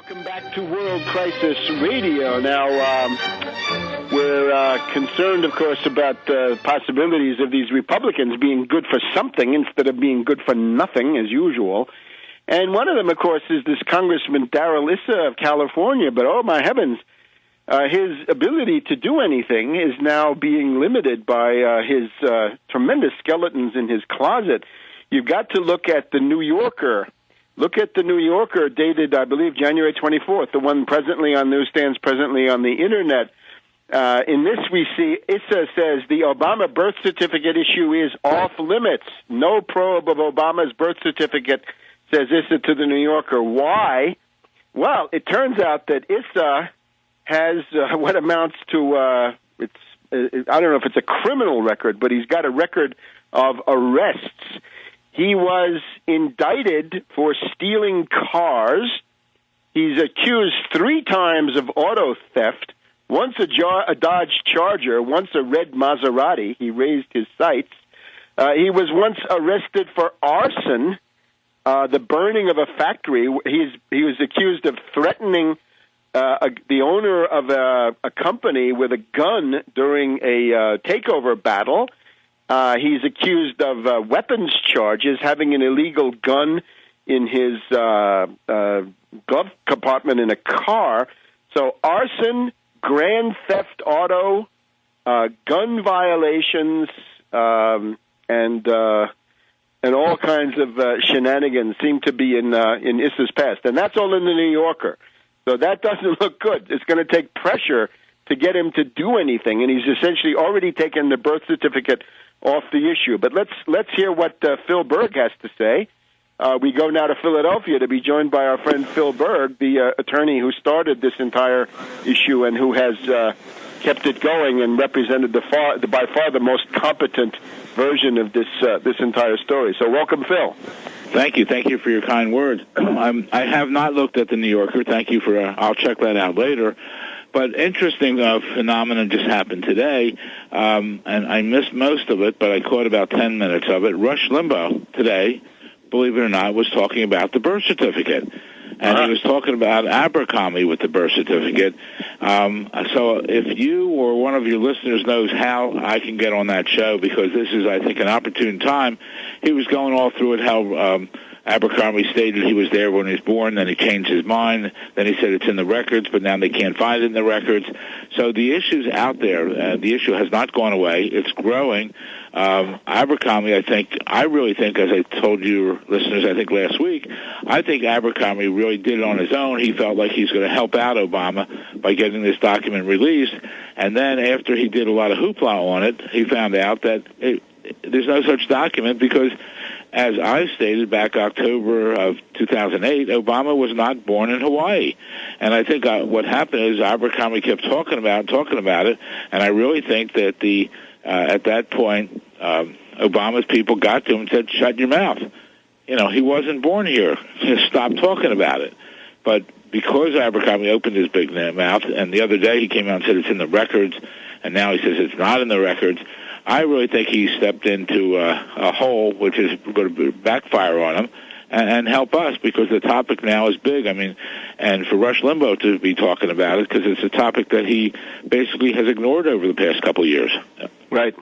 Welcome back to World Crisis Radio. Now, we're concerned, of course, about the possibilities of these Republicans being good for something instead of being good for nothing, as usual. And one of them, of course, is this Congressman Darrell Issa of California. But, oh, my heavens, his ability to do anything is now being limited by his tremendous skeletons in his closet. You've got to look at the New Yorker. Look at the New Yorker, dated, I believe, January 24th, the one presently on newsstands, presently on the Internet. In this, we see Issa says the Obama birth certificate issue is off limits. No probe of Obama's birth certificate, says Issa to the New Yorker. Why? Well, it turns out that Issa has what amounts to, I don't know if it's a criminal record, but he's got a record of arrests. He was indicted for stealing cars. He's accused 3 times of auto theft, once a Dodge Charger, once a red Maserati. He raised his sights. He was once arrested for arson, the burning of a factory. He was accused of threatening the owner of a company with a gun during a takeover battle. He's accused of weapons charges, having an illegal gun in his glove compartment in a car. So arson, grand theft auto, gun violations, and all kinds of shenanigans seem to be in Issa's past. And that's all in the New Yorker. So that doesn't look good. It's going to take pressure to get him to do anything, and he's essentially already taken the birth certificate off the issue. But let's hear what Phil Berg has to say. We go now to Philadelphia to be joined by our friend Phil Berg, the attorney who started this entire issue and who has kept it going and represented by far the most competent version of this entire story. So welcome, Phil. Thank you for your kind words. I have not looked at the New Yorker. Thank you for. I'll check that out later. But interesting phenomenon just happened today, and I missed most of it, but I caught about 10 minutes of it. Rush Limbaugh today, believe it or not, was talking about the birth certificate. And he was talking about Abercrombie with the birth certificate. So if you or one of your listeners knows how I can get on that show, because this is, I think, an opportune time, he was going all through it, how Abercrombie stated he was there when he was born, then he changed his mind, then he said it's in the records, but now they can't find it in the records. So the issue's out there. The issue has not gone away. It's growing. Abercrombie, I really think, as I told you listeners, I think last week, I think Abercrombie really did it on his own. He felt like he's going to help out Obama by getting this document released. And then after he did a lot of hoopla on it, he found out that there's no such document because, as I stated back October of 2008, Obama was not born in Hawaii. And I think what happened is Abercrombie kept talking about it, and I really think that at that point, Obama's people got to him and said, shut your mouth. He wasn't born here. Just stop talking about it. But because Abercrombie opened his big mouth, and the other day he came out and said it's in the records, and now he says it's not in the records, I really think he stepped into a hole which is going to backfire on him and help us, because the topic now is big. I mean, and for Rush Limbaugh to be talking about it, because it's a topic that he basically has ignored over the past couple of years. Right.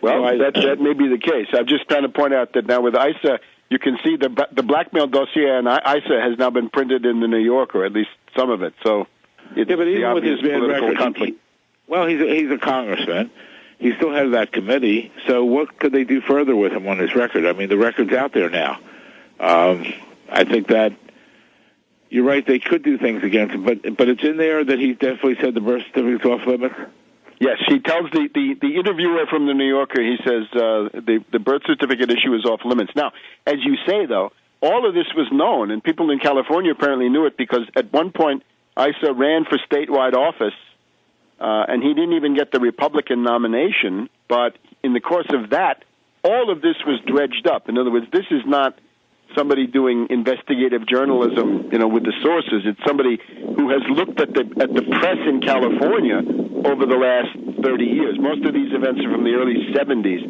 Well, that may be the case. I'm just trying to point out that now with Issa, you can see the blackmail dossier on Issa has now been printed in the New Yorker, at least some of it. So it's but even with his bad record, conflict. He's a congressman. He's still head of that committee, so what could they do further with him on his record? I mean, the record's out there now. I think that you're right, they could do things against him, but it's in there that he definitely said the birth certificate's off limits? Yes, he tells the interviewer from the New Yorker, he says the birth certificate issue is off limits. Now, as you say, though, all of this was known, and people in California apparently knew it, because at one point Issa ran for statewide office, and he didn't even get the Republican nomination, but in the course of that, all of this was dredged up. In other words, this is not somebody doing investigative journalism, with the sources. It's somebody who has looked at the press in California over the last 30 years. Most of these events are from the early 70s.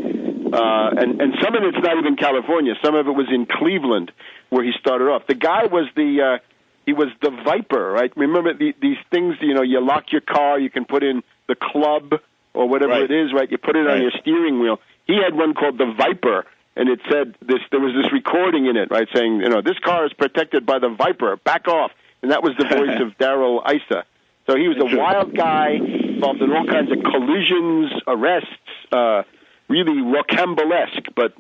And some of it's not even California. Some of it was in Cleveland, where he started off. The guy was the He was the Viper, right? Remember these things, you lock your car, you can put in the club or whatever it is, right? You put it on your steering wheel. He had one called the Viper, and it said there was this recording in it, right, saying, this car is protected by the Viper, back off. And that was the voice of Darrell Issa. So he was a wild guy, involved in all kinds of collisions, arrests, really rocambolesque. But,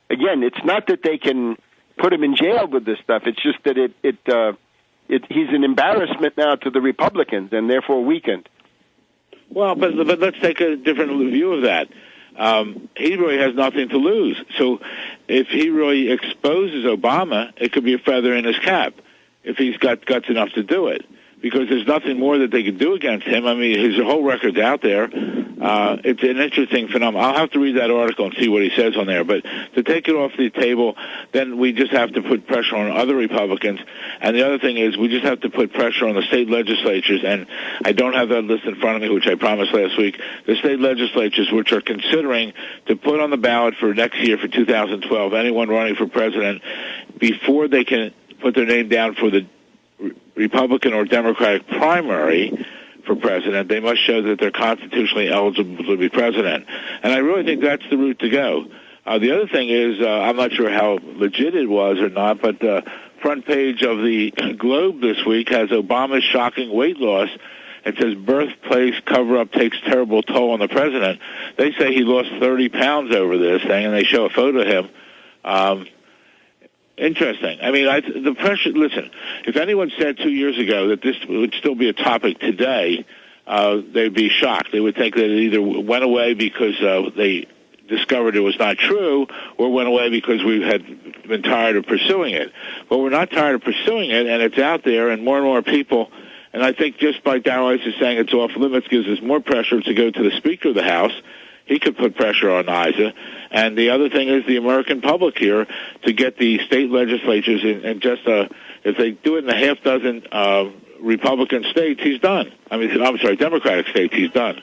again, it's not that they can put him in jail with this stuff. It's just that he's an embarrassment now to the Republicans and therefore weakened. Well, but let's take a different view of that. He really has nothing to lose. So if he really exposes Obama, it could be a feather in his cap if he's got guts enough to do it. Because there's nothing more that they can do against him. I mean, his whole record's out there. It's an interesting phenomenon. I'll have to read that article and see what he says on there. But to take it off the table, then we just have to put pressure on other Republicans. And the other thing is we just have to put pressure on the state legislatures. And I don't have that list in front of me, which I promised last week. The state legislatures, which are considering to put on the ballot for next year, for 2012, anyone running for president, before they can put their name down for the Republican or Democratic primary for president, they must show that they're constitutionally eligible to be president. And I really think that's the route to go. The other thing is, I'm not sure how legit it was or not, but the front page of the Globe this week has Obama's shocking weight loss. It says birthplace cover-up takes terrible toll on the president. They say he lost 30 pounds over this thing, and they show a photo of him. Interesting. I mean, the pressure. Listen, if anyone said 2 years ago that this would still be a topic today, they'd be shocked. They would think that it either went away because they discovered it was not true, or went away because we had been tired of pursuing it. But we're not tired of pursuing it, and it's out there, and more people. And I think just by Darrell Issa saying it's off limits gives us more pressure to go to the Speaker of the House. He could put pressure on Issa. And the other thing is the American public here to get the state legislatures and just if they do it in a half dozen Republican states, he's done. I'm sorry, Democratic states, he's done.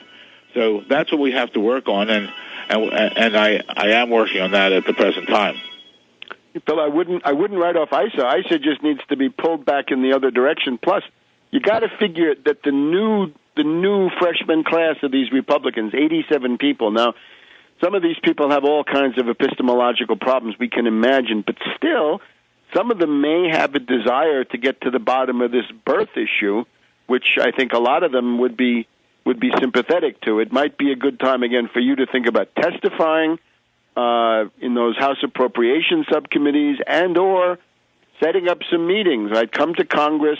So that's what we have to work on, and I am working on that at the present time. Bill, I wouldn't write off Issa. Issa just needs to be pulled back in the other direction. Plus, you got to figure that the new freshman class of these Republicans, 87 people. Now, some of these people have all kinds of epistemological problems we can imagine, but still, some of them may have a desire to get to the bottom of this birth issue, which I think a lot of them would be sympathetic to. It might be a good time, again, for you to think about testifying in those House Appropriations subcommittees and or setting up some meetings, right? Come to Congress,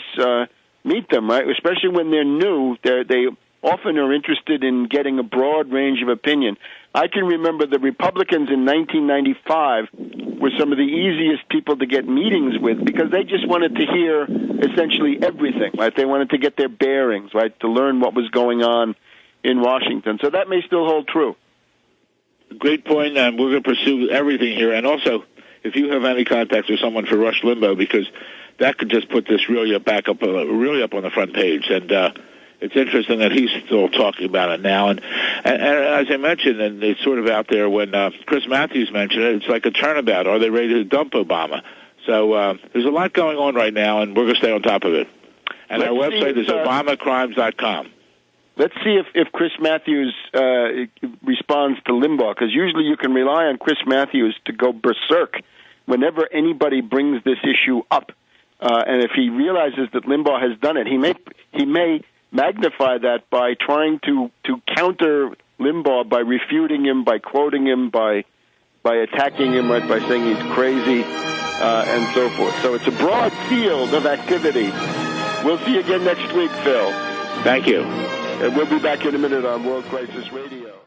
meet them, right? Especially when they're new, they often are interested in getting a broad range of opinion. I can remember the Republicans in 1995 were some of the easiest people to get meetings with because they just wanted to hear essentially everything, right? They wanted to get their bearings, right, to learn what was going on in Washington. So that may still hold true. Great point, and we're going to pursue everything here. And also, if you have any contacts with someone for Rush Limbaugh, because that could just put this really up on the front page. And it's interesting that he's still talking about it now. And as I mentioned, and it's sort of out there when Chris Matthews mentioned it, it's like a turnabout. Are they ready to dump Obama? So there's a lot going on right now, and we're going to stay on top of it. And our website is obamacrimes.com. Let's see if Chris Matthews responds to Limbaugh, because usually you can rely on Chris Matthews to go berserk whenever anybody brings this issue up. And if he realizes that Limbaugh has done it, he may magnify that by trying to counter Limbaugh by refuting him, by quoting him, by attacking him, right, by saying he's crazy, and so forth. So it's a broad field of activity. We'll see you again next week, Phil. Thank you. And we'll be back in a minute on World Crisis Radio.